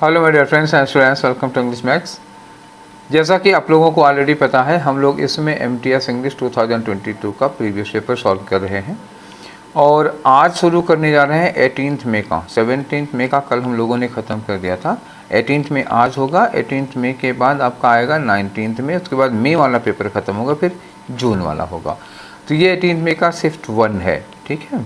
Hello my dear friends and students, welcome to English maths. जैसा कि आप लोगों को ऑलरेडी पता है, हम लोग इसमें एमटीएस इंग्लिश 2022 का प्रीवियस पेपर सॉल्व कर रहे हैं और आज शुरू करने जा रहे हैं 18 मई का। 17 मई का कल हम लोगों ने ख़त्म कर दिया था। 18 मई आज होगा। 18 मई के बाद आपका आएगा 19 मई, उसके बाद मई वाला पेपर ख़त्म होगा, फिर जून वाला होगा। तो ये 18 मई का शिफ्ट 1 है, ठीक है।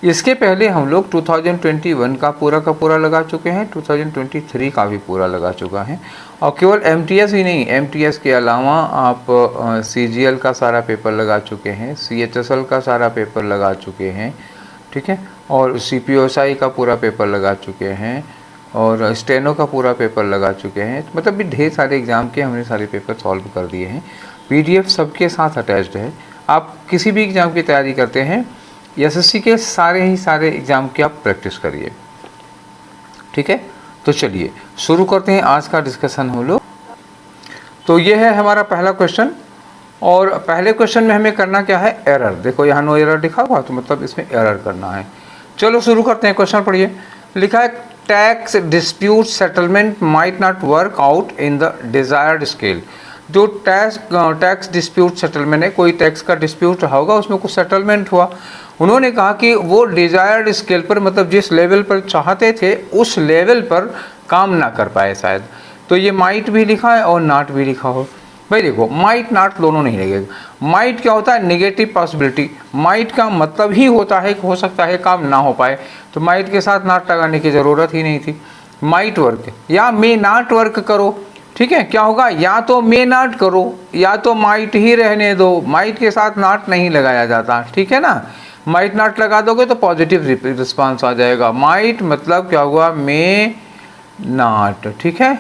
इसके पहले हम लोग 2021 का पूरा लगा चुके हैं, 2023 का भी पूरा लगा चुका है। और केवल एमटीएस ही नहीं, एमटीएस के अलावा आप सीजीएल का सारा पेपर लगा चुके हैं, सीएचएसएल का सारा पेपर लगा चुके हैं, ठीक है। और सीपीओएसआई का पूरा पेपर लगा चुके हैं और स्टेनो का पूरा पेपर लगा चुके हैं। मतलब भी ढेर सारे एग्ज़ाम के हमने सारे पेपर सॉल्व कर दिए हैं। पीडीएफ सबके साथ अटैच्ड है। आप किसी भी एग्ज़ाम की तैयारी करते हैं, एसएससी के सारे एग्ज़ाम की आप प्रैक्टिस करिए, ठीक है। तो चलिए शुरू करते हैं आज का डिस्कशन हम लोग। तो ये है हमारा पहला क्वेश्चन और पहले क्वेश्चन में हमें करना क्या है, एरर। देखो यहाँ नो एरर लिखा हुआ, तो मतलब इसमें एरर करना है। चलो शुरू करते हैं। क्वेश्चन पढ़िए। लिखा है tax dispute settlement might not work out in the desired scale. जो टैक्स डिस्प्यूट सेटलमेंट है, कोई टैक्स का डिस्प्यूट रहा होगा, उसमें कुछ सेटलमेंट हुआ। उन्होंने कहा कि वो डिजायर्ड स्केल पर, मतलब जिस लेवल पर चाहते थे उस लेवल पर काम ना कर पाए शायद। तो ये माइट भी लिखा है और नॉट भी लिखा हो। भाई देखो, माइट नॉट दोनों नहीं लगेगा। माइट क्या होता है, नेगेटिव पॉसिबिलिटी। माइट का मतलब ही होता है कि हो सकता है काम ना हो पाए, तो माइट के साथ नॉट लगाने की ज़रूरत ही नहीं थी। माइट वर्क या मे नॉट वर्क करो, ठीक है। क्या होगा, या तो मे नॉट करो या तो माइट ही रहने दो। माइट के साथ नॉट नहीं लगाया जाता, ठीक है ना। माइट नॉट लगा दोगे तो पॉजिटिव रिस्पांस आ जाएगा। माइट मतलब क्या हुआ, मे नॉट, ठीक है।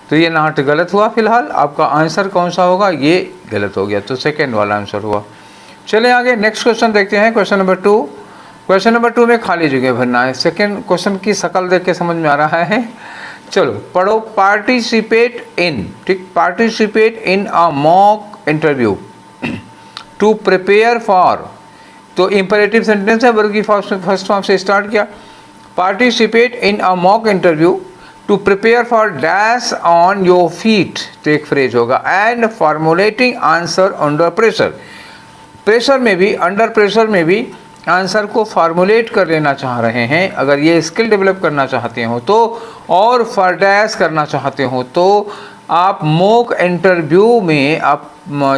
तो ये नॉट गलत हुआ। फिलहाल आपका आंसर कौन सा होगा, ये गलत हो गया, तो सेकेंड वाला आंसर हुआ। चले आगे नेक्स्ट क्वेश्चन देखते हैं। Question number 2। क्वेश्चन नंबर 2 में खाली जगह भरना है। सेकेंड क्वेश्चन की शक्ल देख के समझ में आ रहा है। चलो पढ़ो। पार्टिसिपेट इन, ठीक, participate in a mock interview to prepare for. तो इंपरेटिव सेंटेंस है, वर्ग की फर्स्ट फॉर्म से स्टार्ट किया। Participate in a mock interview to prepare for dash on your feet, तो एक फ्रेज होगा। And formulating answer under pressure. Pressure में भी, अंडर प्रेशर में भी आंसर को फार्मुलेट कर लेना चाह रहे हैं। अगर ये स्किल डेवलप करना चाहते हो तो, और फॉर डैश करना चाहते हो तो आप मॉक इंटरव्यू में, आप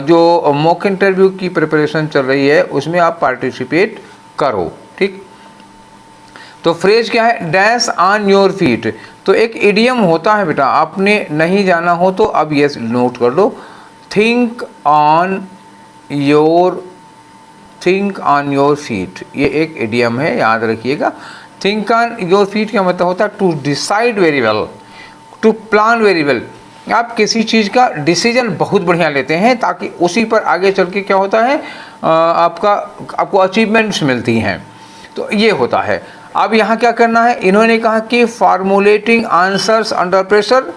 जो मॉक इंटरव्यू की प्रिपरेशन चल रही है उसमें आप पार्टिसिपेट करो, ठीक। तो फ्रेज क्या है, डैश ऑन योर फीट। तो एक इडियम होता है बेटा, आपने नहीं जाना हो तो अब ये नोट कर लो। थिंक ऑन योर फीट, ये एक इडियम है, याद रखिएगा। थिंक ऑन योर फीट का मतलब होता है to decide very well, to plan very well. आप किसी चीज़ का डिसीजन बहुत बढ़िया लेते हैं ताकि उसी पर आगे चल के क्या होता है, आपको अचीवमेंट्स मिलती हैं। तो ये होता है। अब यहाँ क्या करना है, इन्होंने कहा कि फार्मुलेटिंग आंसर्स अंडर प्रेशर।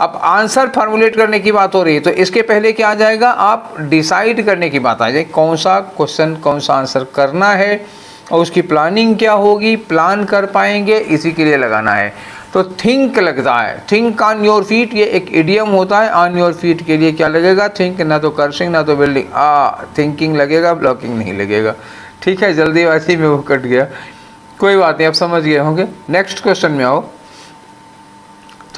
अब आंसर फार्मुलेट करने की बात हो रही है, तो इसके पहले क्या आ जाएगा, आप डिसाइड करने की बात आ जाएगी, कौन सा क्वेश्चन कौन सा आंसर करना है और उसकी प्लानिंग क्या होगी, प्लान कर पाएंगे, इसी के लिए लगाना है। तो थिंक लगता है, थिंक ऑन योर फीट, ये एक इडियम होता है। ऑन योर फीट के लिए क्या लगेगा, थिंक, ना तो कर्सिंग ना तो बिल्डिंग, थिंकिंग लगेगा, ब्लॉकिंग नहीं लगेगा, ठीक है। जल्दीबाजी में वो कट गया, कोई बात नहीं, आप समझ गए होंगे। नेक्स्ट क्वेश्चन में आओ।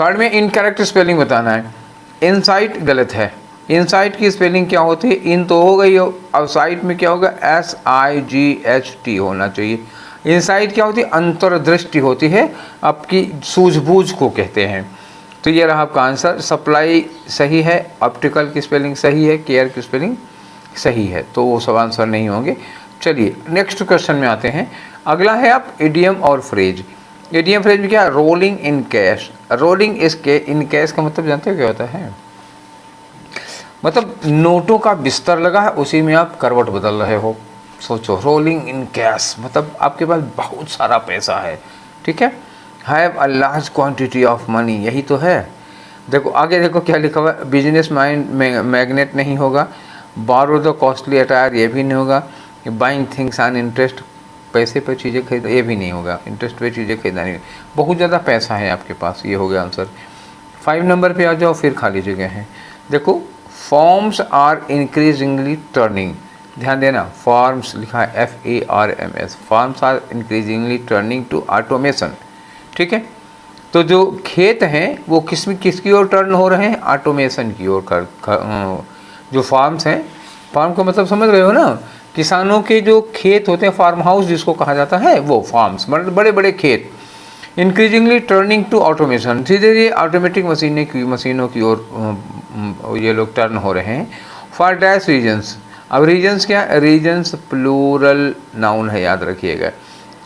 थर्ड में इनकरेक्ट स्पेलिंग बताना है। इनसाइट गलत है। इनसाइट की स्पेलिंग क्या होती है, इन तो हो गई हो, अब साइट में क्या होगा, SIGHT होना चाहिए। इनसाइट क्या होती है, अंतर्दृष्टि होती है, आपकी सूझबूझ को कहते हैं। तो ये रहा आपका आंसर। सप्लाई सही है, ऑप्टिकल की स्पेलिंग सही है, केयर की स्पेलिंग सही है, तो वो सब आंसर नहीं होंगे। चलिए नेक्स्ट क्वेश्चन में आते हैं। अगला है आप इडियम और फ्रेज। इडियम फ्रेज में क्या है, rolling in cash. Rolling in cash का मतलब जानते हो क्या होता है, मतलब नोटों का बिस्तर लगा है, उसी में आप करवट बदल रहे हो। सोचो, रोलिंग इन कैश मतलब आपके पास बहुत सारा पैसा है, ठीक है। Have a large quantity of money, यही तो है। देखो आगे देखो क्या लिखा हुआ है, बिजनेस माइंड मैग्नेट नहीं होगा। बोरो द कॉस्टली अटायर, ये भी नहीं होगा। बाइंग थिंग्स ऑन इंटरेस्ट, पैसे पर चीज़ें खरीद, ये भी नहीं होगा, इंटरेस्ट पे चीज़ें खरीदना नहीं, बहुत ज़्यादा पैसा है आपके पास, ये हो गया आंसर। 5 नंबर पे आ जाओ, फिर खाली जगह है। देखो, फॉर्म्स आर इंक्रीजिंगली टर्निंग, ध्यान देना, फॉर्म्स लिखा है FARMS, forms are increasingly turning to automation, ठीक है। तो जो खेत हैं वो किसकी ओर टर्न हो रहे हैं, ऑटोमेशन की ओर। जो फार्म्स हैं, फार्म का मतलब समझ रहे हो ना, किसानों के जो खेत होते हैं, फार्म हाउस जिसको कहा जाता है, वो फार्म्स, बड़े बड़े खेत। इंक्रीजिंगली टर्निंग टू ऑटोमेशन, धीरे धीरे ऑटोमेटिक मशीनों की ओर ये लोग टर्न हो रहे हैं। फॉर डैश रीजन्स, अब रीजन्स क्या, रीजन्स प्लूरल नाउन है, याद रखिएगा,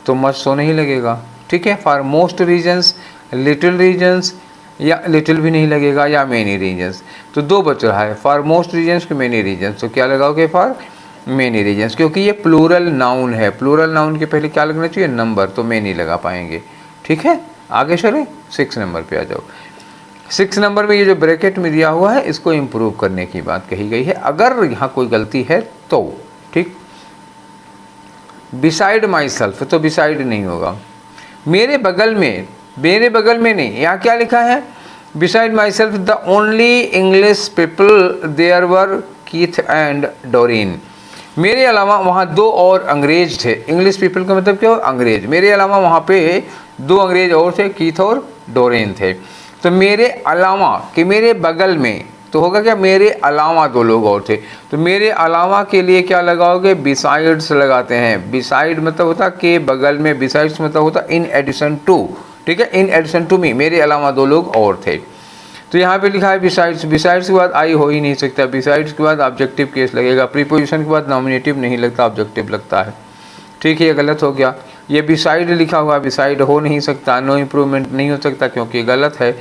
तो मस्ट तो नहीं लगेगा, ठीक है। For most reasons, little reasons, या लिटिल भी नहीं लगेगा, या मेनी रीजन्स, तो दो बच रहा है, फॉर मोस्ट रीजन्स के मेनी रीजन्स, तो क्या लगाओगे, फॉर मेनी रीजन्स, क्योंकि ये प्लूरल नाउन है, प्लूरल नाउन के पहले क्या लगना चाहिए, नंबर, तो मेनी लगा पाएंगे, ठीक है। आगे चले, 6 नंबर पे आ जाओ। 6 नंबर में ये जो ब्रैकेट में दिया हुआ है, इसको इम्प्रूव करने की बात कही गई है, अगर यहाँ कोई गलती है तो, ठीक। बिसाइड माई सेल्फ, तो बिसाइड नहीं होगा, मेरे बगल में नहीं, यहाँ क्या लिखा है, beside myself the only English people there were Keith and Doreen, मेरे अलावा वहाँ 2 और अंग्रेज थे, इंग्लिश पीपल का मतलब क्या हो, अंग्रेज, मेरे अलावा वहाँ पे 2 अंग्रेज और थे, कीथ और डोरिन थे। तो मेरे अलावा कि मेरे बगल में, तो होगा क्या, मेरे अलावा 2 लोग और थे, तो मेरे अलावा के लिए क्या लगाओगे, बिसाइड्स लगाते हैं। बिसाइड मतलब होता के बगल में, बिसाइड्स मतलब होता इन एडिशन टू, ठीक है, इन एडिशन टू मी, मेरे अलावा 2 लोग और थे। तो यहाँ पे लिखा है बिसाइड्स, बिसाइड्स के बाद आई हो ही नहीं सकता, बिसाइड्स के बाद ऑब्जेक्टिव केस लगेगा, प्रीपोजिशन के बाद नॉमिनेटिव नहीं लगता, ऑब्जेक्टिव लगता है, ठीक है, ये गलत हो गया। ये बिसाइड लिखा हुआ, बिसाइड हो नहीं सकता, नो इम्प्रूवमेंट नहीं हो सकता क्योंकि गलत है।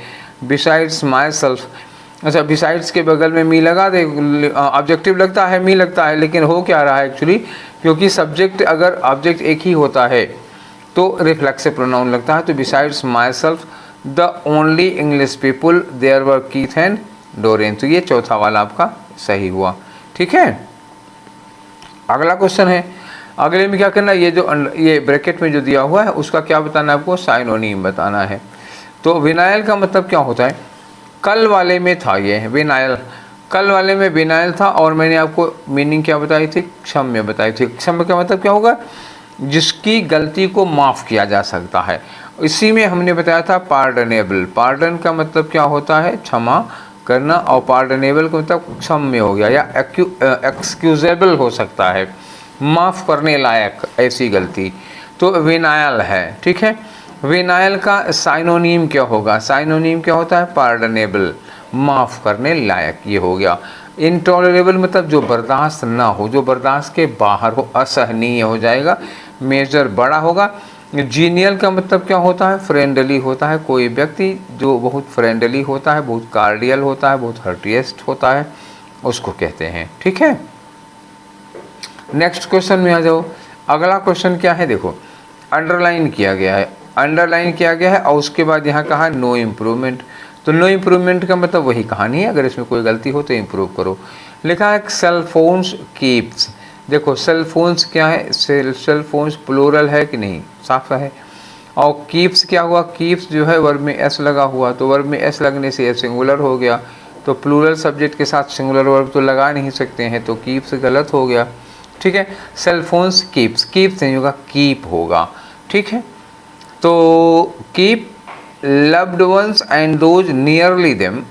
बिसाइड्स माई सेल्फ, अच्छा बिसाइड्स के बगल में मी लगा दे, ऑब्जेक्टिव लगता है, मी लगता है, लेकिन हो क्या रहा है एक्चुअली, क्योंकि सब्जेक्ट अगर ऑब्जेक्ट एक ही होता है तो रिफ्लेक्सिव प्रोनाउन लगता है। तो besides myself the only English people there were Keith and Doreen, तो ये चौथा वाला आपका सही हुआ, ठीक है। अगला क्वेश्चन है, अगले में क्या करना है, ये ब्रैकेट में जो दिया हुआ है उसका क्या बताना है आपको, साइनोनिम बताना है। तो विनायल का मतलब क्या होता है, कल वाले में था ये विनायल, कल वाले में विनायल था, और मैंने आपको मीनिंग क्या बताई थी, क्षम्य बताई थी। क्षम्य का मतलब क्या होगा, जिसकी गलती को माफ़ किया जा सकता है। इसी में हमने बताया था पार्डनेबल, पार्डन का मतलब क्या होता है, क्षमा करना, और पार्डनेबल का मतलब क्षम्य हो गया, या एक्सक्यूजेबल हो सकता है, माफ़ करने लायक ऐसी गलती, तो विनायल है, ठीक है। विनायल का साइनोनीम क्या होगा, साइनोनीम क्या होता है, पार्डनेबल, माफ़ करने लायक, ये हो गया। इंटॉलरेबल मतलब जो बर्दाश्त ना हो, जो बर्दाश्त के बाहर हो, असहनीय हो जाएगा, मेजर बड़ा होगा। जीनियल का मतलब क्या होता है, फ्रेंडली होता है, कोई व्यक्ति जो बहुत फ्रेंडली होता है, बहुत कार्डियल होता है, बहुत हर्टिएस्ट होता है, उसको कहते हैं, ठीक है। नेक्स्ट क्वेश्चन में आ जाओ। अगला क्वेश्चन क्या है, देखो अंडरलाइन किया गया है, अंडरलाइन किया गया है, और उसके बाद यहाँ कहा नो इम्प्रूवमेंट। तो नो इम्प्रूवमेंट का मतलब वही कहानी है, अगर इसमें कोई गलती हो तो इम्प्रूव करो। लिखा है सेल फोन्स कीप्स, देखो सेल फोन्स क्या है, सेल फोन्स प्लूरल है कि नहीं, साफ है। और कीप्स क्या हुआ, कीप्स जो है वर्ब में एस लगा हुआ, तो वर्ब में एस लगने से ये सिंगुलर हो गया, तो प्लूरल सब्जेक्ट के साथ सिंगुलर वर्ब तो लगा नहीं सकते हैं, तो कीप्स गलत हो गया, ठीक है। सेल फोन्स कीप्स, कीप्स नहीं होगा, कीप होगा, ठीक है। तो keep loved ones and those nearly them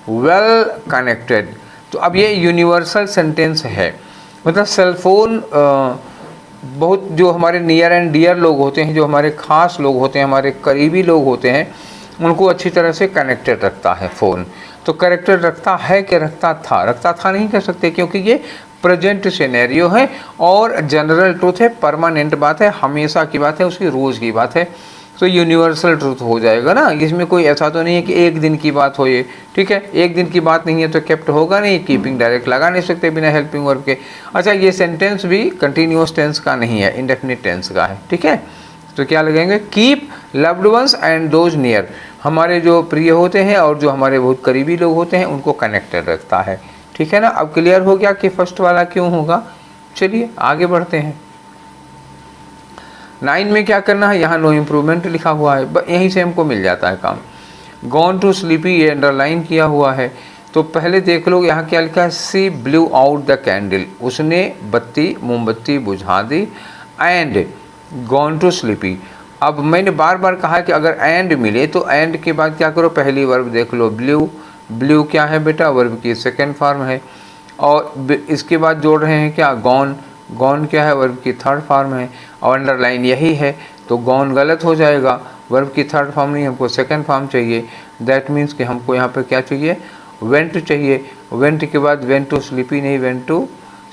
well connected, तो अब ये यूनिवर्सल सेंटेंस है, मतलब सेलफोन बहुत जो हमारे नियर एंड डियर लोग होते हैं, जो हमारे ख़ास लोग होते हैं, हमारे करीबी लोग होते हैं, उनको अच्छी तरह से कनेक्टेड रखता है फ़ोन। तो कनेक्टेड रखता है कि रखता था नहीं कह सकते, क्योंकि ये प्रेजेंट सिनेरियो है और जनरल ट्रूथ है, परमानेंट बात है, हमेशा की बात है, उसकी रोज़ की बात है, तो यूनिवर्सल ट्रूथ हो जाएगा ना। इसमें कोई ऐसा तो नहीं है कि एक दिन की बात हो ये, ठीक है, एक दिन की बात नहीं है तो केप्ट होगा नहीं, कीपिंग डायरेक्ट लगा नहीं सकते बिना हेल्पिंग वर्ब के। अच्छा, ये सेंटेंस भी कंटिन्यूअस टेंस का नहीं है, इंडेफिनिट टेंस का है, ठीक है। तो क्या लगेंगे, keep loved ones and those near, हमारे जो प्रिय होते हैं और जो हमारे बहुत करीबी लोग होते हैं उनको कनेक्टेड रखता है, ठीक है ना। अब क्लियर हो गया कि फर्स्ट वाला क्यों होगा। चलिए आगे बढ़ते हैं। 9 में क्या करना है, यहाँ नो इम्प्रूवमेंट लिखा हुआ है, यहीं से हमको मिल जाता है काम। गॉन टू स्लीपी ये अंडरलाइन किया हुआ है। तो पहले देख लो यहाँ क्या लिखा है, सी ब्लू आउट द कैंडल, उसने मोमबत्ती बुझा दी, एंड गॉन टू स्लीपी। अब मैंने बार बार कहा कि अगर एंड मिले तो एंड के बाद क्या करो, पहली वर्ब देख लो, ब्लू क्या है बेटा, वर्ब की सेकंड फॉर्म है, और इसके बाद जोड़ रहे हैं क्या, गॉन क्या है, वर्ब की थर्ड फॉर्म है, और अंडरलाइन यही है, तो गॉन गलत हो जाएगा, वर्ब की थर्ड फॉर्म नहीं, हमको सेकंड फॉर्म चाहिए। दैट मीन्स कि हमको यहाँ पे क्या चाहिए, वेंट चाहिए। वेंट के बाद वेंट टू स्लीपी नहीं, वेंट टू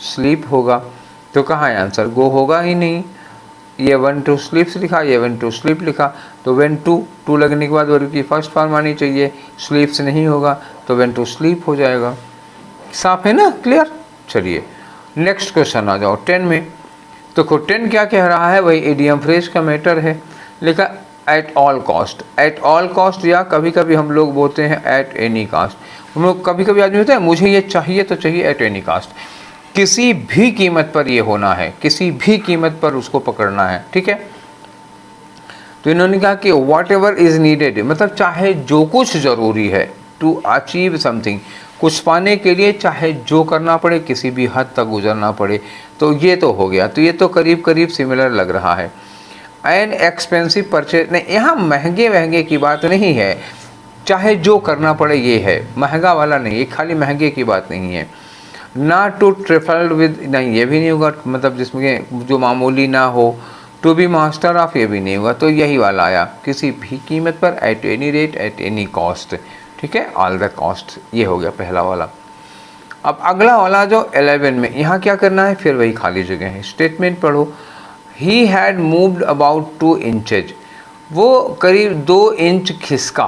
स्लीप होगा। तो कहाँ है आंसर, गो होगा ही नहीं, ये वेंट टू स्लीप्स लिखा, ये वेंट टू स्लीप लिखा, तो वेंट टू लगने के बाद वर्ब की फर्स्ट फॉर्म आनी चाहिए, स्लीप्स नहीं होगा तो वेंट टू स्लीप हो जाएगा। साफ है ना, क्लियर। चलिए नेक्स्ट क्वेश्चन आ जाओ 10 में। तो 10 क्या कह रहा है, वही इडियम फ्रेज का मैटर है। लिखा at all cost, at all cost, या कभी कभी हम लोग बोलते हैं एट एनी कास्ट। हम लोग कभी कभी आदमी होता है मुझे ये चाहिए तो चाहिए एट एनी कास्ट, किसी भी कीमत पर ये होना है, किसी भी कीमत पर उसको पकड़ना है, ठीक है। तो इन्होंने कहा कि वॉट एवर इज नीडेड, मतलब चाहे जो कुछ ज़रूरी है, टू अचीव समथिंग, कुछ पाने के लिए चाहे जो करना पड़े, किसी भी हद तक गुजरना पड़े। तो ये तो हो गया, तो ये तो करीब करीब सिमिलर लग रहा है। एन एक्सपेंसिव परचेज, नहीं यहाँ महंगे की बात नहीं है, चाहे जो करना पड़े ये है, महंगा वाला नहीं, ये खाली महंगे की बात नहीं है। ना टू ट्रेफल्ड विद, नहीं ये भी नहीं होगा, मतलब जिसमें जो मामूली ना हो। टू बी मास्टर ऑफ, ये भी नहीं होगा, तो यही वाला आया, किसी भी कीमत पर, at any rate, at any cost, ठीक है, ऑल द कॉस्ट, ये हो गया पहला वाला। अब अगला वाला जो 11 में, यहाँ क्या करना है, फिर वही खाली जगह है, स्टेटमेंट पढ़ो। He had moved about 2 inches, वो करीब 2 इंच खिसका।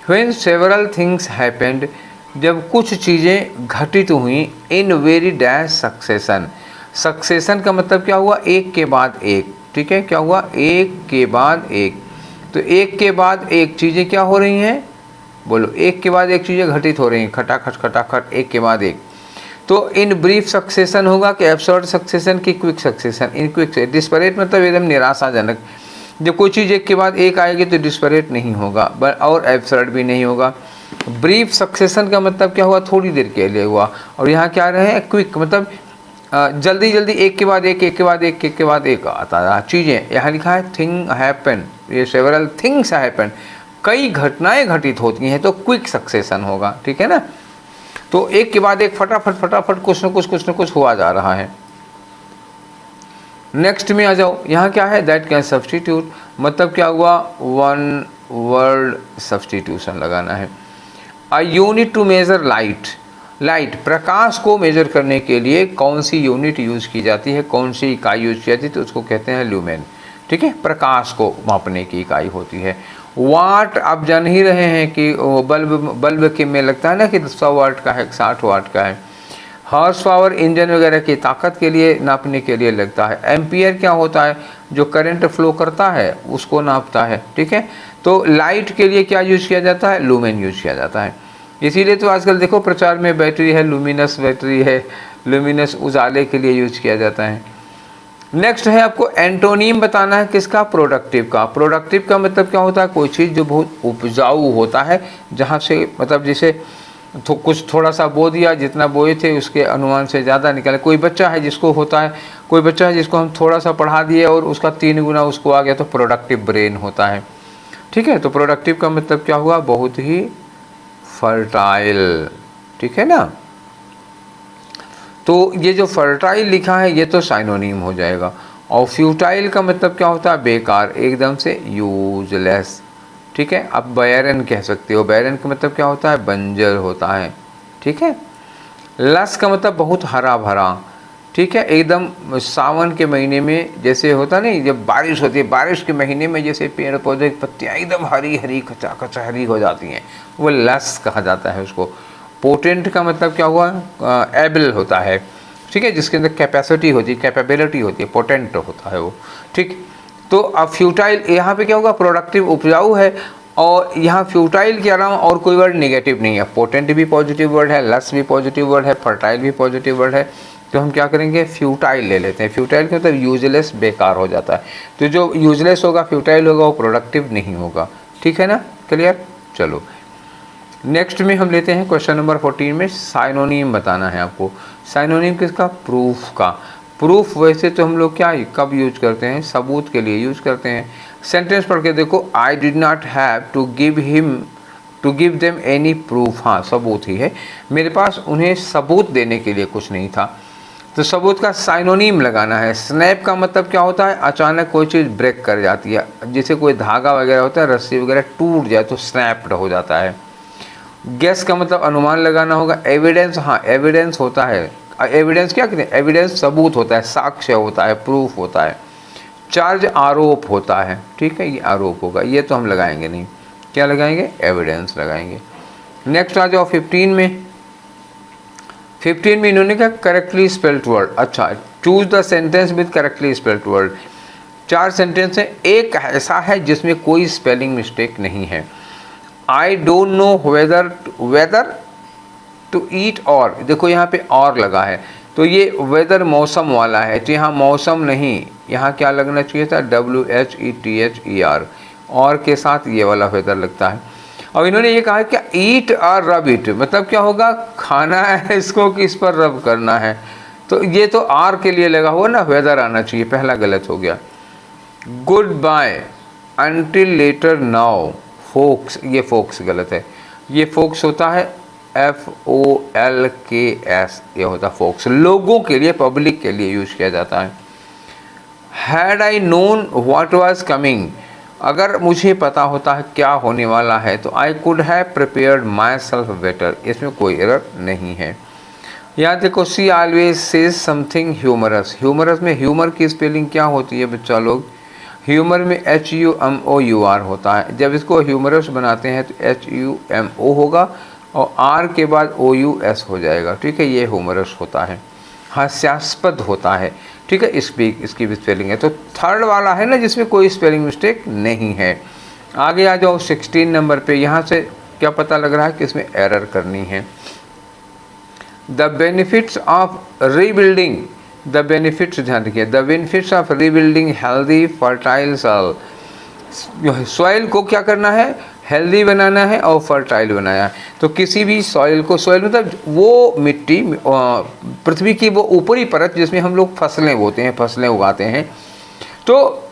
व्हेन सेवरल थिंग्स हैपेंड, जब कुछ चीज़ें घटित हुई, in very dash succession, succession का मतलब क्या हुआ, एक के बाद एक, ठीक है, क्या हुआ, एक के बाद एक। तो एक के बाद एक चीज़ें क्या हो रही हैं, बोलो, एक के बाद एक चीज़ें घटित हो रही हैं, खटाखट खटाखट, एक के बाद एक। तो इन ब्रीफ सक्सेशन होगा कि एब्सर्ड सक्सेशन की quick succession, in quick, desperate मतलब एकदम निराशाजनक, जब कोई चीज़ एक के बाद एक आएगी तो डिस्परेट नहीं होगा और एब्सर्ड भी नहीं होगा। ब्रीफ सक्सेशन का मतलब क्या हुआ, थोड़ी देर के लिए हुआ, और यहाँ क्या रहे हैं, क्विक मतलब जल्दी जल्दी, एक के बाद एक, एक के बाद एक, एक के बाद एक आता रहा चीज़ें। यहाँ लिखा है थिंग हैपन, ये सेवरल थिंग्स हैपन, कई घटनाएं घटित होती हैं, तो क्विक सक्सेशन होगा, ठीक है ना। तो एक के बाद एक फटाफट फटाफट कुछ न कुछ हुआ जा रहा है। नेक्स्ट में आ जाओ, यहाँ क्या है, दैट कैन सब्सटीट्यूट, मतलब क्या हुआ, वन वर्ड सब्सटीट्यूशन लगाना है। A unit to measure light, light प्रकाश को मेजर करने के लिए कौन सी यूनिट यूज़ की जाती है, कौन सी इकाई यूज की जाती है, तो उसको कहते हैं ल्यूमेन, ठीक है, प्रकाश को मापने की इकाई होती है। वाट, आप जान ही रहे हैं कि बल्ब के में लगता है ना कि 100 वाट का है, 60 वाट का है। हॉर्स पावर इंजन वगैरह की ताकत के लिए नापने के लिए लगता है। एम्पियर क्या होता है, जो करंट फ्लो करता है उसको नापता है, ठीक है। तो लाइट के लिए क्या यूज़ किया जाता है, लूमेन यूज़ किया जाता है। इसीलिए तो आजकल देखो प्रचार में बैटरी है, लुमिनस बैटरी है, लुमिनस उजाले के लिए यूज किया जाता है। नेक्स्ट है आपको एंटोनीम बताना है, किसका, प्रोडक्टिव का। प्रोडक्टिव का मतलब क्या होता है, कोई चीज़ जो बहुत उपजाऊ होता है, जहाँ से मतलब जैसे तो कुछ थोड़ा सा बो दिया, जितना बोए थे उसके अनुमान से ज़्यादा निकले। कोई बच्चा है जिसको होता है, कोई बच्चा है जिसको हम थोड़ा सा पढ़ा दिए और उसका 3 गुना उसको आ गया, तो प्रोडक्टिव ब्रेन होता है, ठीक है। तो प्रोडक्टिव का मतलब क्या हुआ, बहुत ही फर्टाइल, ठीक है ना। तो ये जो फर्टाइल लिखा है ये तो साइनोनिम हो जाएगा। और फ्यूटाइल का मतलब क्या होता है, बेकार, एकदम से यूजलेस, ठीक है। आप बैरन कह सकते हो, बैरन का मतलब क्या होता है, बंजर होता है, ठीक है। लस का मतलब बहुत हरा भरा, ठीक है, एकदम सावन के महीने में जैसे होता नहीं, जब बारिश होती है, बारिश के महीने में जैसे पेड़ पौधे की पत्तियाँ एकदम हरी हरी कचहरी हो जाती हैं, वो लस कहा जाता है उसको। पोटेंट का मतलब क्या हुआ, एबल होता है, ठीक है, जिसके अंदर कैपेसिटी होती है, कैपेबिलिटी होती है, पोटेंट होता है वो, ठीक। तो अब फ्यूटाइल, यहाँ पे क्या होगा, प्रोडक्टिव उपजाऊ है, और यहाँ फ्यूटाइल के अलावा और कोई वर्ड नेगेटिव नहीं है। पोटेंट भी पॉजिटिव वर्ड है, लस भी पॉजिटिव वर्ड है, फर्टाइल भी पॉजिटिव वर्ड है, तो हम क्या करेंगे, फ्यूटाइल ले लेते हैं। फ्यूटाइल का मतलब यूजलेस, बेकार हो जाता है। तो जो यूजलेस होगा, फ्यूटाइल होगा, वो प्रोडक्टिव नहीं होगा। ठीक है ना, क्लियर। चलो नेक्स्ट में हम लेते हैं क्वेश्चन नंबर 14 में साइनोनिम बताना है आपको। साइनोनिम किसका, प्रूफ का। प्रूफ वैसे तो हम लोग क्या कब यूज करते हैं, सबूत के लिए यूज करते हैं। सेंटेंस पढ़ के देखो, I did not have to give them any proof. हाँ, सबूत ही है, मेरे पास उन्हें सबूत देने के लिए कुछ नहीं था। तो सबूत का साइनोनिम लगाना है। स्नैप का मतलब क्या होता है, अचानक कोई चीज़ ब्रेक कर जाती है, जैसे कोई धागा वगैरह होता है, रस्सी वगैरह टूट जाए तो स्नैप्ड हो जाता है। गेस का मतलब अनुमान लगाना होगा। एविडेंस, हाँ एविडेंस होता है। एविडेंस क्या कहते हैं, एविडेंस सबूत होता है, साक्ष्य होता है, प्रूफ होता है। चार्ज आरोप होता है, ठीक है, ये आरोप होगा, ये तो हम लगाएंगे नहीं। क्या लगाएंगे, एविडेंस लगाएंगे। नेक्स्ट आ जाओ 15 में। 15 में इन्होंने कहा करेक्टली स्पेल्ड वर्ड। अच्छा, choose the sentence with correctly spelled word. 4 sentence है, एक ऐसा है जिसमें कोई स्पेलिंग मिस्टेक नहीं है। I don't know whether to eat, और देखो यहाँ पे और लगा है, तो ये वेदर मौसम वाला है, तो यहाँ मौसम नहीं, यहाँ क्या लगना चाहिए था, WHETHER, और के साथ ये वाला वेदर लगता है। अब इन्होंने ये कहा कि ईट और रब इट, मतलब क्या होगा, खाना है इसको कि इस पर रब करना है, तो ये तो आर के लिए लगा हुआ ना, वेदर आना चाहिए, पहला गलत हो गया। Good bye, until later, now, folks, ये फोक्स गलत है, ये फोक्स होता है FOLKS, ये होता है फोक्स, लोगों के लिए, पब्लिक के लिए यूज किया जाता है। Had I known what was coming, अगर मुझे पता होता है क्या होने वाला है, तो I could have prepared myself better, इसमें कोई एरर नहीं है। यहाँ देखो, she always says something humorous. Humorous में ह्यूमर की स्पेलिंग क्या होती है बच्चा लोग, ह्यूमर में HUMOUR होता है। जब इसको ह्यूमरस बनाते हैं तो HUMO होगा और R के बाद OUS हो जाएगा, ठीक है, ये ह्यूमरस होता है, हास्यास्पद होता है, ठीक है, इसकी भी स्पेलिंग है। तो थर्ड वाला है ना जिसमें कोई स्पेलिंग मिस्टेक नहीं है। आगे आ जाओ 16 नंबर पे, यहाँ से क्या पता लग रहा है कि इसमें एरर करनी है। The benefits of rebuilding, the benefits ध्यान रखिए, the benefits of rebuilding healthy fertile soil. Soil को क्या करना है, हेल्दी बनाना है और फर्टाइल बनाया है। तो किसी भी सॉइल को, सॉइल मतलब वो मिट्टी, पृथ्वी की वो ऊपरी परत जिसमें हम लोग फसलें बोते हैं, फसलें उगाते हैं, तो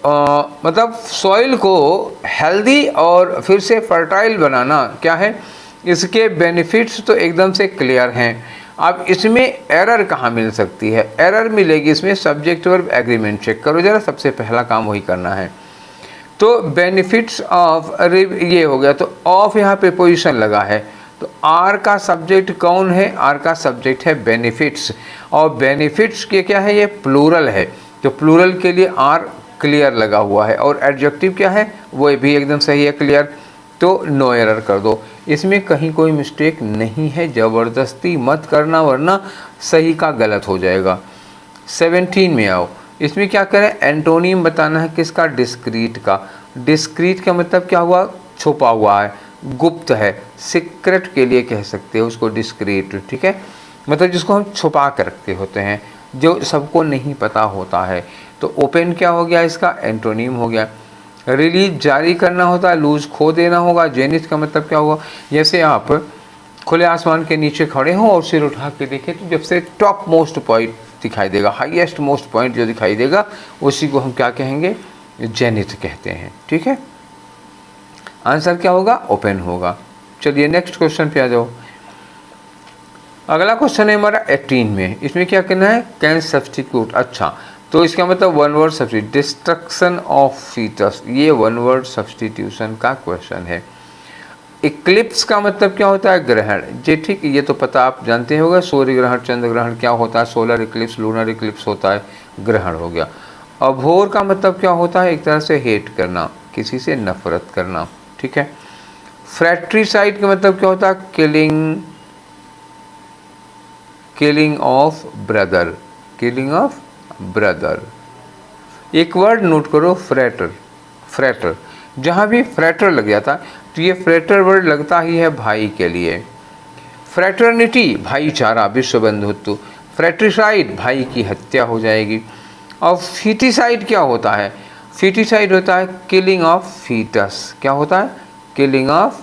मतलब सॉइल को हेल्दी और फिर से फर्टाइल बनाना क्या है, इसके बेनिफिट्स तो एकदम से क्लियर हैं। अब इसमें एरर कहाँ मिल सकती है, एरर मिलेगी इसमें सब्जेक्ट वर्ब एग्रीमेंट। चेक करो जरा, सबसे पहला काम वही करना है। तो बेनिफिट्स ऑफ, ये हो गया, तो ऑफ यहाँ पे पोजीशन लगा है, तो आर का सब्जेक्ट कौन है, आर का सब्जेक्ट है बेनिफिट्स, और बेनिफिट्स के क्या है, ये प्लूरल है, तो प्लूरल के लिए आर क्लियर लगा हुआ है। और एडजेक्टिव क्या है, वो भी एकदम सही है, क्लियर, तो नो एरर कर दो, इसमें कहीं कोई मिस्टेक नहीं है। ज़बरदस्ती मत करना वरना सही का गलत हो जाएगा। 17 में आओ, इसमें क्या करें, एंटोनिम बताना है किसका, डिस्क्रीट का। डिस्क्रीट का मतलब क्या हुआ, छुपा हुआ है, गुप्त है, सीक्रेट के लिए कह सकते हो उसको डिस्क्रीट, ठीक है, मतलब जिसको हम छुपा कर रखते होते हैं, जो सबको नहीं पता होता है। तो ओपन क्या हो गया, इसका एंटोनिम हो गया। रिलीज जारी करना होता है, लूज खो देना होगा। जेनिथ का मतलब क्या होगा, जैसे आप खुले आसमान के नीचे खड़े हो और सिर उठा के देखें तो जब से टॉप मोस्ट पॉइंट दिखाई देगा, हाईएस्ट मोस्ट पॉइंट जो दिखाई देगा, उसी को हम क्या कहेंगे, जेनिथ कहते हैं, ठीक है। आंसर क्या होगा, ओपन होगा। चलिए नेक्स्ट क्वेश्चन पे आ जाओ। अगला क्वेश्चन है हमारा 18 में, इसमें क्या करना है, कैन सब्स्टिट्यूट। अच्छा, तो इसका मतलब one word substitute, destruction of foetus, ये वन वर्ड सब्स्टिट्यूशन का क्वेश्चन है। इक्लिप्स का मतलब क्या होता है, ग्रहण, जी ठीक, ये तो पता आप जानते होगा, सूर्य ग्रहण, चंद्र ग्रहण क्या होता है, सोलर इक्लिप्स, लूनर इक्लिप्स होता है, ग्रहण हो गया। अभोर का मतलब क्या होता है, एक तरह से हेट करना, किसी से नफरत करना, ठीक है। फ्रैट्रिसाइड का मतलब क्या होता है, killing of brother, killing of brother. एक वर्ड नोट करो, फ्रैटर, फ्रैटर, जहाँ भी फ्रैटर लग जाता तो ये फ्रैटर वर्ड लगता ही है भाई के लिए। फ्रैटर्निटी भाईचारा, विश्व बंधुत्व। फ्रेट्रिसाइड, भाई की हत्या हो जाएगी। और फीटिसाइड क्या होता है? फीटिसाइड होता है किलिंग ऑफ फीटस। क्या होता है? Killing of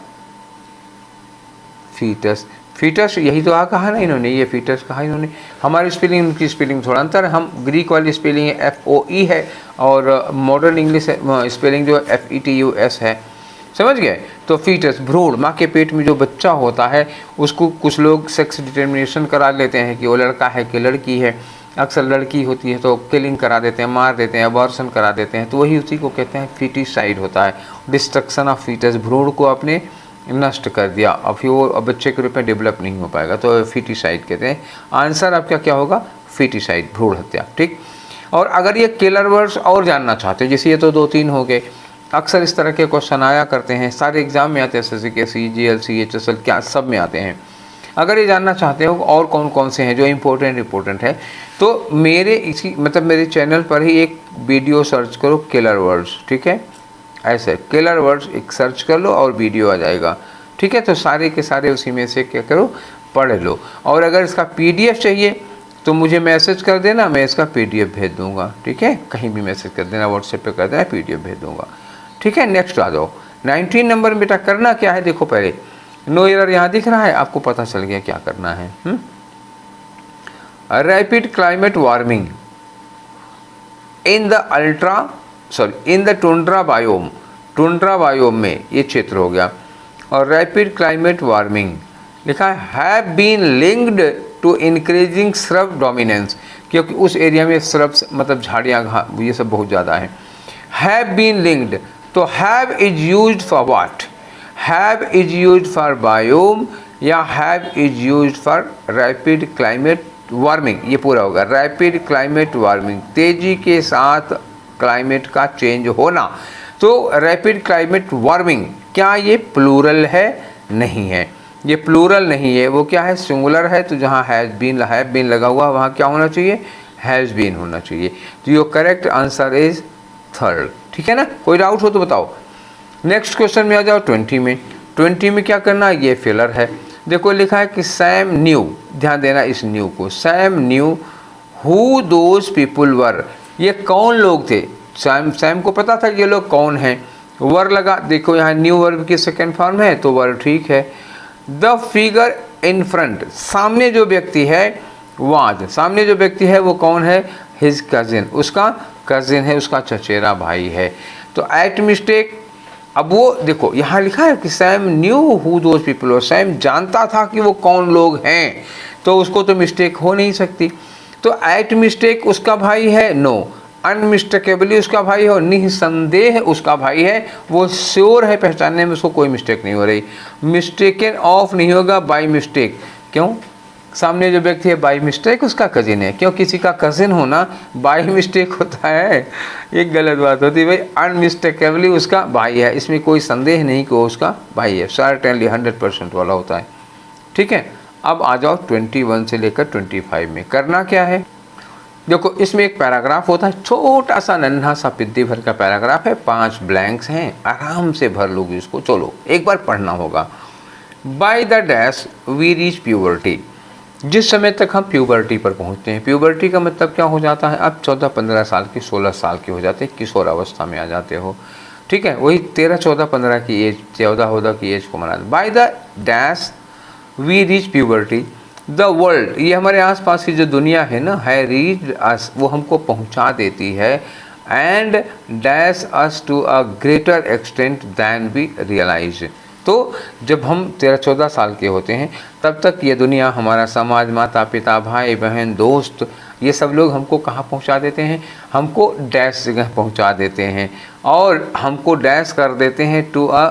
foetus. फीटस यही तो कहा ना इन्होंने, ये फीटस कहा इन्होंने। हमारी स्पेलिंग उनकी स्पेलिंग थोड़ा अंतर है। हम ग्रीक वाली स्पेलिंग FOE है और मॉडर्न इंग्लिश स्पेलिंग जो FETUS है। समझ गए? तो फीटस भ्रूण, माँ के पेट में जो बच्चा होता है उसको कुछ लोग सेक्स डिटर्मिनेशन करा लेते हैं कि वो लड़का है कि लड़की है। अक्सर लड़की होती है तो किलिंग करा देते हैं, मार देते हैं, अबॉर्शन करा देते हैं, तो वही उसी को कहते हैं फीटिसाइड होता है। डिस्ट्रक्शन ऑफ फीटस, भ्रूण को आपने नष्ट कर दिया, अब फिर वो बच्चे के रूप में डेवलप नहीं हो पाएगा, तो फीटिसाइड कहते हैं। आंसर आपका क्या होगा? फीटिसाइड, भ्रूण हत्या। ठीक। और अगर ये किलर वर्ड्स और जानना चाहते हैं, जैसे ये तो 2-3 हो गए, अक्सर इस तरह के क्वेश्चन आया करते हैं, सारे एग्जाम में आते हैं, SSC के CGL HSL क्या सब में आते हैं। अगर ये जानना चाहते हो और कौन कौन से हैं जो इम्पोर्टेंट है, तो मेरे इसी मेरे चैनल पर ही एक वीडियो सर्च करो किलर वर्ड्स। ठीक है, ऐसे किलर वर्ड्स एक सर्च कर लो और वीडियो आ जाएगा। ठीक है, तो सारे के सारे उसी में से क्या करो, पढ़ लो। और अगर इसका PDF चाहिए तो मुझे मैसेज कर देना, मैं इसका PDF भेज दूंगा। ठीक है, कहीं भी मैसेज कर देना, WhatsApp पे कर देना, PDF भेज दूंगा। ठीक है, नेक्स्ट आ जाओ। 19 नंबर में बेटा करना क्या है, देखो पहले नो एरर यहाँ दिख रहा है, आपको पता चल गया क्या करना है। Rapid climate warming in the tundra biome में, ये क्षेत्र हो गया। और रैपिड क्लाइमेट वार्मिंग लिखा है have been linked to increasing shrub dominance, क्योंकि उस एरिया में श्रब्स झाड़ियाँ ये सब बहुत ज़्यादा है। हैव बीन लिंक्ड, तो have is used for what? Have is used for biome या have is used for rapid climate warming, ये पूरा होगा। रैपिड क्लाइमेट वार्मिंग, तेजी के साथ क्लाइमेट का चेंज होना। तो रैपिड क्लाइमेट वार्मिंग क्या ये प्लूरल है? नहीं है, ये प्लूरल नहीं है। वो क्या है? सिंगुलर है। तो जहाँ हैव बीन लगा हुआ वहाँ क्या होना चाहिए? हैज़ बीन होना चाहिए। तो your correct answer is 3rd। ठीक है ना? कोई डाउट हो तो बताओ। नेक्स्ट क्वेश्चन में आ जाओ 20 में। 20 में क्या करना? ये फिलर है। देखो लिखा है कि सैम न्यू, ध्यान देना इस न्यू को, Sam knew who those people were, ये कौन लोग थे? सैम को पता था ये लोग कौन हैं। वर लगा, देखो यहाँ न्यू वर्ब की सेकेंड फॉर्म है तो वर ठीक है। द फिगर इन फ्रंट, सामने जो व्यक्ति है वाज, सामने जो व्यक्ति है वो कौन है? हिज कजिन, उसका कजिन है, उसका चचेरा भाई है। तो एट मिस्टेक, अब वो देखो यहाँ लिखा है कि Sam knew who those people were, Sam जानता था कि वो कौन लोग हैं, तो उसको तो मिस्टेक हो नहीं सकती। तो एट मिस्टेक उसका भाई है? नो। अनमिस्टेकेबली उसका भाई हो, निसंदेह उसका भाई है, वो श्योर है, पहचानने में उसको कोई मिस्टेक नहीं हो रही। मिस्टेकन ऑफ नहीं होगा, बाई मिस्टेक। क्यों? सामने जो व्यक्ति है बाई मिस्टेक उसका कजिन है। क्यों? किसी का कजिन होना बाई मिस्टेक होता है, एक गलत बात होती है भाई। अनमिस्टेकेबली उसका भाई है, इसमें कोई संदेह नहीं कि वो उसका भाई है, सर्टेनली 100% वाला होता है। ठीक है, अब आ जाओ 21 से लेकर 25 में। करना क्या है? देखो इसमें एक पैराग्राफ होता है, छोटा सा नन्हा सा पिद्दी भर का पैराग्राफ है, 5 ब्लैंक्स हैं, आराम से भर लोगे इसको। चलो एक बार पढ़ना होगा। By the dash we reach puberty, जिस समय तक हम प्यूबर्टी पर पहुंचते हैं। प्यूबर्टी का मतलब क्या हो जाता है? अब 14-15 साल की, 16 साल के हो जाते हैं, किशोर अवस्था में आ जाते हो। ठीक है, वही 13-14-15 की एज, 14 की एज को मना। By the dash we reach puberty the world, ये हमारे आसपास की जो दुनिया है ना, है रीच अस, वो हमको पहुंचा देती है। And dash us to a greater extent than we realise, तो जब हम 13-14 साल के होते हैं तब तक ये दुनिया, हमारा समाज, माता पिता, भाई बहन, दोस्त, ये सब लोग हमको कहाँ पहुँचा देते हैं? हमको डैश जगह पहुँचा देते हैं और हमको डैश कर देते हैं to a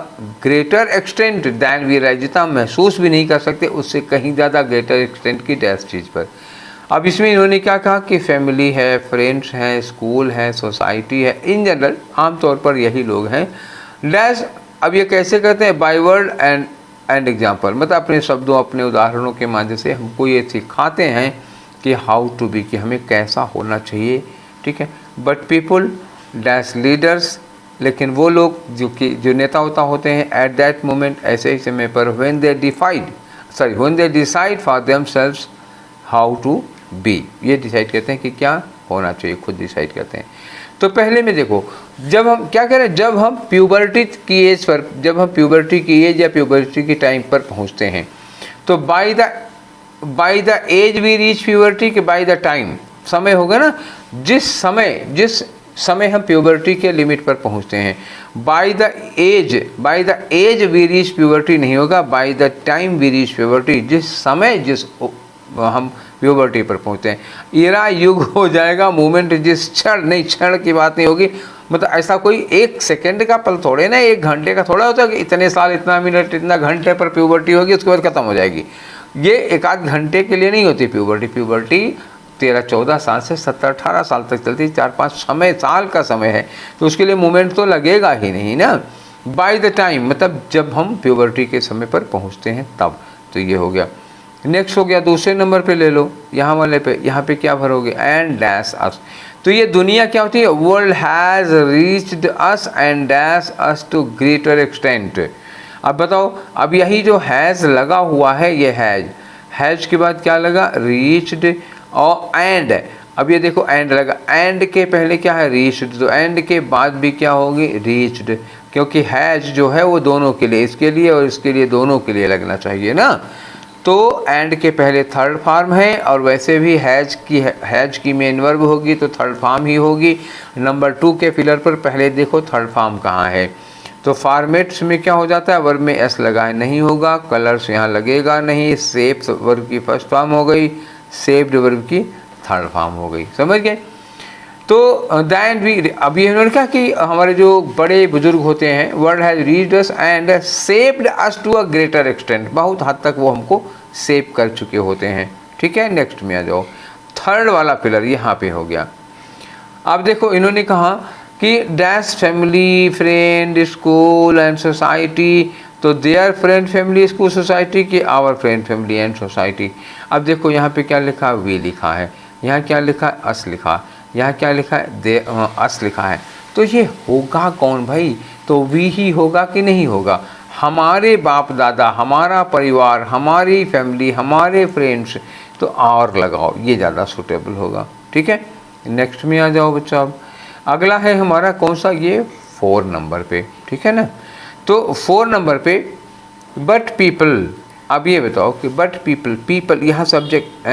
greater extent than we realise, जितना महसूस भी नहीं कर सकते उससे कहीं ज़्यादा ग्रेटर एक्सटेंट की डैश चीज़ पर। अब इसमें इन्होंने क्या कहा कि फैमिली है, फ्रेंड्स हैं, स्कूल है, सोसाइटी है, इन जनरल आमतौर पर यही लोग हैं। डैश अब ये कैसे करते हैं? बाय वर्ड एंड एग्जाम्पल, मतलब अपने शब्दों, अपने उदाहरणों के माध्यम से हमको ये सिखाते हैं कि हाउ टू बी, कि हमें कैसा होना चाहिए। ठीक है, बट पीपुल डैश लीडर्स, लेकिन वो लोग जो नेता होते हैं एट दैट मोमेंट, ऐसे ही समय पर, when they decide for themselves how to be, ये डिसाइड करते हैं कि क्या होना चाहिए, खुद डिसाइड करते हैं। तो पहले में देखो, जब हम क्या करें, जब हम प्यूबर्टी की एज पर, जब हम प्यूबर्टी की एज या प्यूबर्टी की टाइम पर पहुंचते हैं, तो by the age we reach puberty के बाय द टाइम, समय होगा ना, जिस समय हम प्यूबर्टी के लिमिट पर पहुंचते हैं। By the age we reach puberty नहीं होगा, by the time we reach puberty, जिस समय हम प्यूबर्टी पर पहुंचते हैं। इरा युग हो जाएगा, मोमेंट जिस क्षण, नहीं क्षण की बात नहीं होगी, मतलब ऐसा कोई एक सेकंड का पल थोड़े ना, एक घंटे का थोड़ा होता है कि इतने साल, इतना मिनट, इतना घंटे पर प्यूबर्टी होगी, उसके बाद खत्म हो जाएगी। ये एक आध घंटे के लिए नहीं होती प्यूबर्टी 13-14 साल से 17-18 साल तक चलती, 4-5 साल का समय है, तो उसके लिए मोमेंट तो लगेगा ही नहीं ना। बाय द टाइम मतलब जब हम प्यूबर्टी के समय पर पहुंचते हैं तब, तो ये हो गया। नेक्स्ट हो गया, दूसरे नंबर पे ले लो, यहाँ वाले पे, यहाँ पे क्या भरोगे, एंड डैश अस। तो ये दुनिया क्या होती है, world has reached us and dash us to greater extent. अब बताओ, अब यही जो हैज़ लगा हुआ है, ये हैज़ के बाद क्या लगा, रीच्ड और एंड। अब ये देखो एंड लगा, एंड के पहले क्या है, रीच्ड, तो एंड के बाद भी क्या होगी, रीच्ड, क्योंकि हैज़ जो है वो दोनों के लिए, इसके लिए और इसके लिए, दोनों के लिए लगना चाहिए ना। तो एंड के पहले थर्ड फॉर्म है, और वैसे भी हैज की मेन वर्ब होगी तो थर्ड फॉर्म ही होगी। नंबर 2 के फिलर पर पहले देखो थर्ड फॉर्म कहाँ है, तो फॉर्मेट्स में क्या हो जाता है, वर्ब में एस लगाए नहीं होगा, कलर्स यहाँ लगेगा नहीं, शेप्स वर्ब की फर्स्ट फॉर्म हो गई, शेप्ड वर्ब की थर्ड फॉर्म हो गई, समझ गए। तो दैन वी, अभी इन्होंने कहा कि हमारे जो बड़े बुजुर्ग होते हैं, world has reached us and shaped us to a greater extent, बहुत हद तक वो हमको शेप कर चुके होते हैं। ठीक है, नेक्स्ट में आ जाओ, थर्ड वाला पिलर यहाँ पे हो गया। अब देखो इन्होंने कहा कि dash family, friend, school and society, तो their friend, family, school, society की our friend, family and society. अब देखो यहाँ पे क्या लिखा, वी लिखा है, यहाँ क्या लिखा है, अस लिखा, यहाँ क्या लिखा है, अस लिखा है। तो ये होगा कौन भाई, तो वी ही होगा कि नहीं होगा, हमारे बाप दादा, हमारा परिवार, हमारी फैमिली, हमारे फ्रेंड्स, तो और लगाओ, ये ज़्यादा सूटेबल होगा। ठीक है, नेक्स्ट में आ जाओ बच्चा। अब अगला है हमारा कौन सा, ये 4 नंबर पे, ठीक है ना। तो 4 नंबर पे बट पीपल, अब ये बताओ कि बट पीपल यहाँ सब्जेक्ट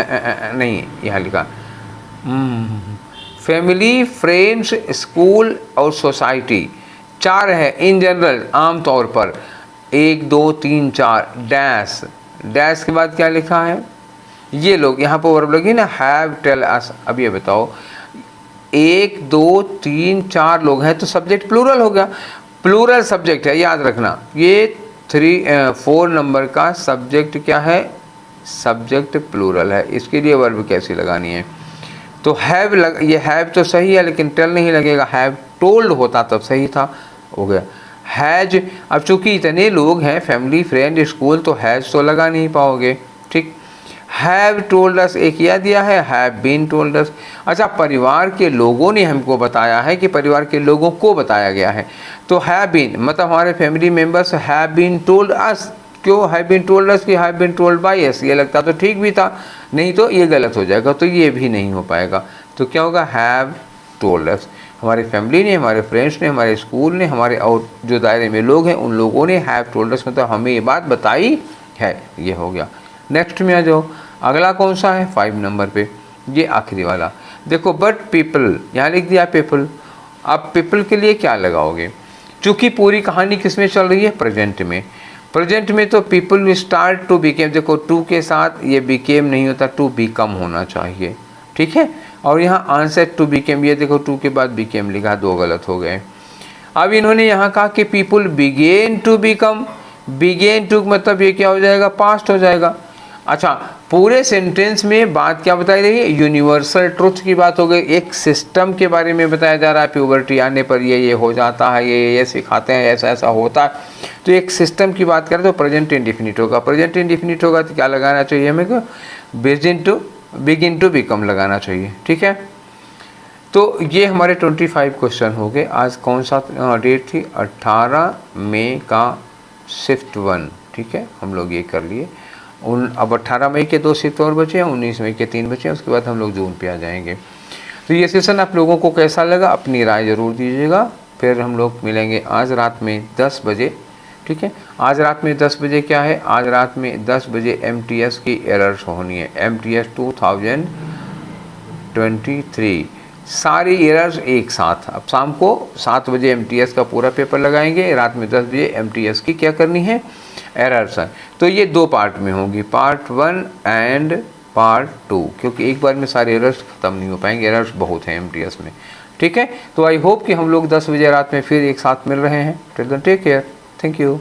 नहीं है, यहाँ लिखा फैमिली, फ्रेंड्स, स्कूल और सोसाइटी, 4 है इन जनरल, आम तौर पर 1 2 3 4 डैश, डैश के बाद क्या लिखा है, ये लोग यहाँ पर वर्ब लगी ना, हैव, टेल अस। अब ये बताओ 1 2 3 4 लोग हैं, तो सब्जेक्ट प्लूरल हो गया, प्लूरल सब्जेक्ट है, याद रखना। ये 4 नंबर का सब्जेक्ट क्या है, सब्जेक्ट प्लूरल है, इसके लिए वर्ब कैसी लगानी है, तो हैव ये हैव तो सही है लेकिन टेल नहीं लगेगा, हैव टोल्ड होता तब सही था, हो गया हैज। अब चूंकि इतने लोग हैं, फैमिली, फ्रेंड, स्कूल, तो हैज तो लगा नहीं पाओगे। ठीक, हैव टोल्ड अस एक यह दिया है, हैव बीन टोल्ड अस। अच्छा, परिवार के लोगों ने हमको बताया है कि परिवार के लोगों को बताया गया है, तो हैव बीन मतलब हमारे family members have been told us, क्यों हैव बीन टोल्ड अस कि have been told by us, ये लगता तो ठीक भी था, नहीं तो ये गलत हो जाएगा, तो ये भी नहीं हो पाएगा। तो क्या होगा, हैव टोल्ड अस, हमारी फैमिली ने, हमारे फ्रेंड्स ने, हमारे स्कूल ने, हमारे और जो दायरे में लोग हैं उन लोगों ने हैव टोल्ड अस मतलब हमें ये बात बताई है, ये हो गया। नेक्स्ट में आ जाओ, अगला कौन सा है 5 नंबर पे, ये आखिरी वाला देखो, बट पीपल, यहाँ लिख दिया पीपल। अब पीपल के लिए क्या लगाओगे, चूँकि पूरी कहानी किस में चल रही है, प्रेजेंट में, प्रेजेंट में तो पीपल स्टार्ट टू बिकेम, देखो टू के साथ ये बिकेम नहीं होता, टू बिकम होना चाहिए। ठीक है, और यहाँ आंसर टू बिकेम, ये देखो टू के बाद बिकेम लिखा, 2 गलत हो गए। अब इन्होंने यहाँ कहा कि people began to become, began to मतलब ये क्या हो जाएगा, पास्ट हो जाएगा। अच्छा, पूरे सेंटेंस में बात क्या बताई रही है, यूनिवर्सल ट्रुथ की बात हो गई, एक सिस्टम के बारे में बताया जा रहा है, प्यूबर्टी आने पर ये हो जाता है, ये सिखाते हैं, ऐसा ऐसा होता है, तो एक सिस्टम की बात करें तो प्रेजेंट इंडेफिनिट होगा, प्रेजेंट इंडेफिनिट होगा तो क्या लगाना चाहिए हमें को, बिगिन टू बिकम लगाना चाहिए। ठीक है, तो ये हमारे 25 क्वेश्चन हो गए। आज कौन सा डेट थी, 18 मई का शिफ्ट 1। ठीक है, हम लोग ये कर लिए, अब 18 मई के 2 शिफ्ट और बचे हैं, 19 मई के 3 बचे हैं, उसके बाद हम लोग जून पे आ जाएंगे। तो ये सेशन आप लोगों को कैसा लगा अपनी राय ज़रूर दीजिएगा। फिर हम लोग मिलेंगे आज रात में 10 बजे, ठीक है। आज रात में 10 बजे क्या है, आज रात में 10 बजे MTS की एरर्स होनी है, MTS 2023 सारी एरर्स एक साथ। अब शाम को 7 बजे MTS का पूरा पेपर लगाएंगे, रात में 10 बजे MTS की क्या करनी है, एरर्स है। तो ये 2 पार्ट में होगी, पार्ट 1 एंड पार्ट 2, क्योंकि एक बार में सारे एरर्स ख़त्म नहीं हो पाएंगे, एरर्स बहुत हैं MTS में, ठीक है। तो आई होप कि हम लोग 10 बजे रात में फिर एक साथ मिल रहे हैं। Till then take care, thank you.